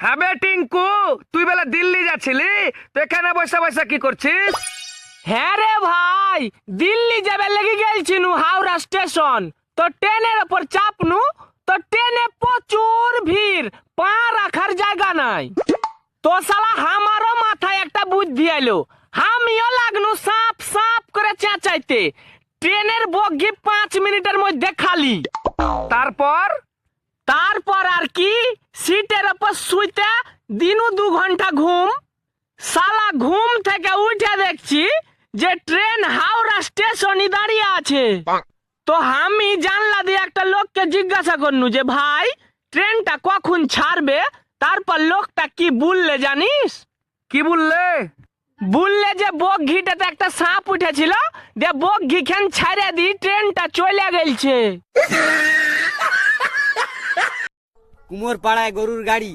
হ্যাঁ বে টিঙ্কু, তুই বেলা দিল্লি যাচ্ছিলি, তো এখানে বসে বসে কি করছিস? হ্যাঁ রে ভাই, দিল্লি যাবে লেগে গেলছিনু হাওড়া স্টেশন। তো ট্রেনের ওপর চাপনু, তো ট্রেনে প্রচুর ভিড়, পা রাখার জায়গা নাই। তো শালা আমারও মাথায় একটা বুদ্ধি এলো, আমিও লাগনু সাপ সাপ করে চেঁচাইতে। ট্রেনের বগি 5 মিনিটের মধ্যে খালি। তারপর তারপর আর কি, সিটের ওপর শুইতে দিনু 2 ঘন্টা ঘুম। শালা ঘুম থেকে উঠে দেখছি যে ট্রেন হাওড়া স্টেশনই দাঁড়িয়ে আছে। তো আমি জানলা দিয়ে একটা লোককে জিজ্ঞাসা করনু যে ভাই ট্রেনটা কখন ছাড়বে। তারপর লোকটা কি বললে জানিস? কি বললে? বললে যে বগিটাতে একটা সাপ উঠেছিল, যে বগি খান ছাড়ে দি ট্রেনটা চলে গেলছে। কুমোর পাড়ায় গরুর গাড়ি